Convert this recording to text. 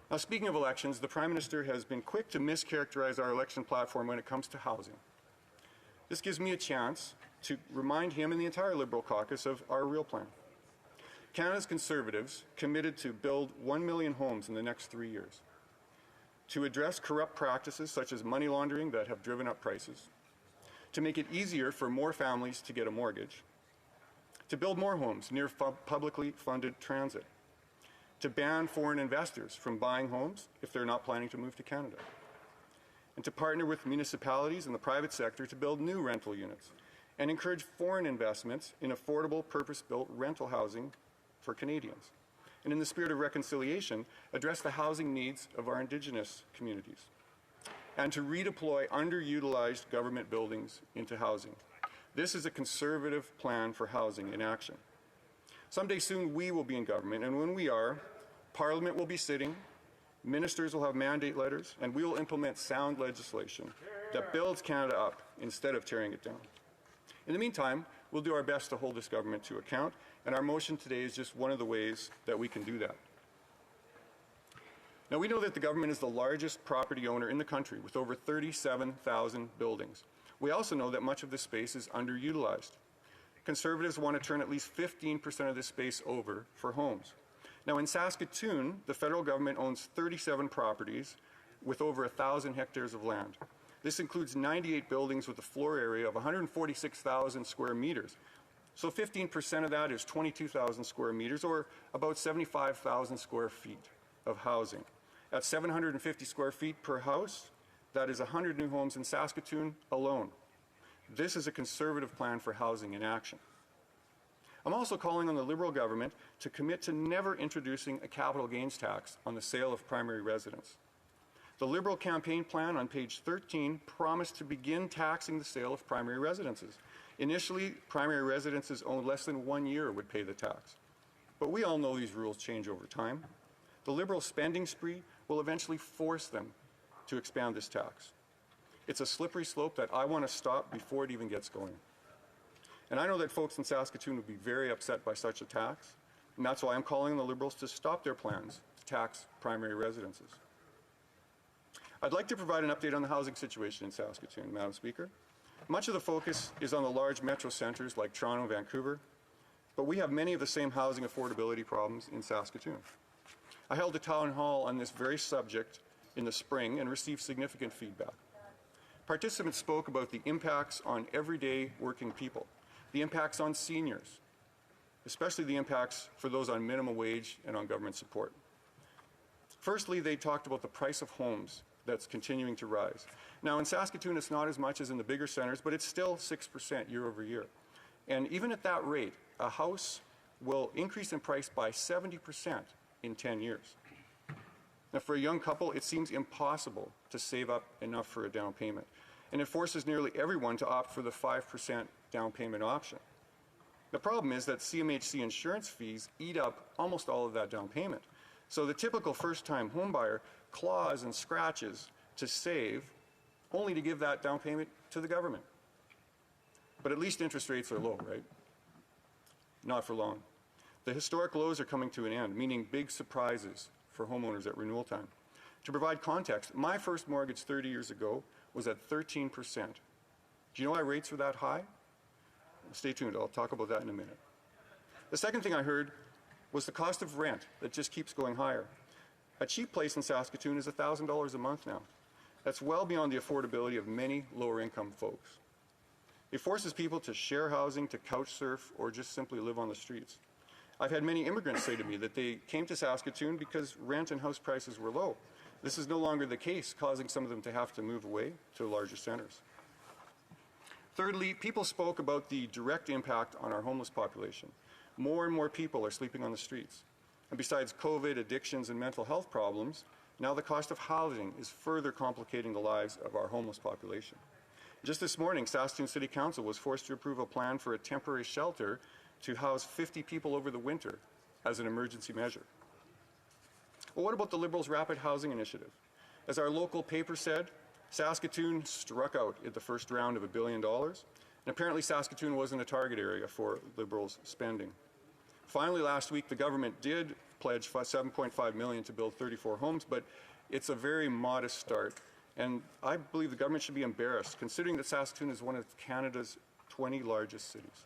Now, speaking of elections, the Prime Minister has been quick to mischaracterize our election platform when it comes to housing. This gives me a chance to remind him and the entire Liberal caucus of our real plan. Canada's Conservatives committed to build 1 million homes in the next 3 years, to address corrupt practices such as money laundering that have driven up prices, to make it easier for more families to get a mortgage, to build more homes near publicly funded transit, to ban foreign investors from buying homes if they're not planning to move to Canada, and to partner with municipalities and the private sector to build new rental units and encourage foreign investments in affordable, purpose-built rental housing for Canadians. And in the spirit of reconciliation, address the housing needs of our Indigenous communities, and to redeploy underutilized government buildings into housing. This is a Conservative plan for housing in action. Someday soon we will be in government, and when we are, Parliament will be sitting, ministers will have mandate letters, and we will implement sound legislation that builds Canada up instead of tearing it down. In the meantime, we'll do our best to hold this government to account, and our motion today is just one of the ways that we can do that. Now, we know that the government is the largest property owner in the country with over 37,000 buildings. We also know that much of this space is underutilized. Conservatives want to turn at least 15% of this space over for homes. Now, in Saskatoon, the federal government owns 37 properties with over 1,000 hectares of land. This includes 98 buildings with a floor area of 146,000 square meters. So 15% of that is 22,000 square meters, or about 75,000 square feet of housing. At 750 square feet per house, that is 100 new homes in Saskatoon alone. This is a Conservative plan for housing in action. I'm also calling on the Liberal government to commit to never introducing a capital gains tax on the sale of primary residence. The Liberal campaign plan on page 13 promised to begin taxing the sale of primary residences. Initially, primary residences owned less than 1 year would pay the tax. But we all know these rules change over time. The Liberal spending spree will eventually force them to expand this tax. It's a slippery slope that I want to stop before it even gets going. And I know that folks in Saskatoon would be very upset by such a tax, and that's why I'm calling on the Liberals to stop their plans to tax primary residences. I'd like to provide an update on the housing situation in Saskatoon, Madam Speaker. Much of the focus is on the large metro centres like Toronto and Vancouver, but we have many of the same housing affordability problems in Saskatoon. I held a town hall on this very subject in the spring and received significant feedback. Participants spoke about the impacts on everyday working people, the impacts on seniors, especially the impacts for those on minimum wage and on government support. Firstly, they talked about the price of homes that's continuing to rise. Now, in Saskatoon, it's not as much as in the bigger centres, but it's still 6% year over year. And even at that rate, a house will increase in price by 70% in 10 years. Now, for a young couple, it seems impossible to save up enough for a down payment. And it forces nearly everyone to opt for the 5% down payment option. The problem is that CMHC insurance fees eat up almost all of that down payment. So the typical first-time homebuyer claws and scratches to save, only to give that down payment to the government. But at least interest rates are low, right? Not for long. The historic lows are coming to an end, meaning big surprises for homeowners at renewal time. To provide context, my first mortgage 30 years ago was at 13%. Do you know why rates were that high? Stay tuned, I'll talk about that in a minute. The second thing I heard was the cost of rent that just keeps going higher. A cheap place in Saskatoon is $1,000 a month now. That's well beyond the affordability of many lower income folks. It forces people to share housing, to couch surf, or just simply live on the streets. I've had many immigrants say to me that they came to Saskatoon because rent and house prices were low. This is no longer the case, causing some of them to have to move away to larger centres. Thirdly, people spoke about the direct impact on our homeless population. More and more people are sleeping on the streets. And besides COVID, addictions, and mental health problems, now the cost of housing is further complicating the lives of our homeless population. Just this morning, Saskatoon City Council was forced to approve a plan for a temporary shelter to house 50 people over the winter as an emergency measure. Well, what about the Liberals' Rapid Housing Initiative? As our local paper said, Saskatoon struck out in the first round of $1 billion, and apparently Saskatoon wasn't a target area for Liberals' spending. Finally, last week, the government did pledged $7.5 million to build 34 homes, but it's a very modest start. And I believe the government should be embarrassed, considering that Saskatoon is one of Canada's 20 largest cities.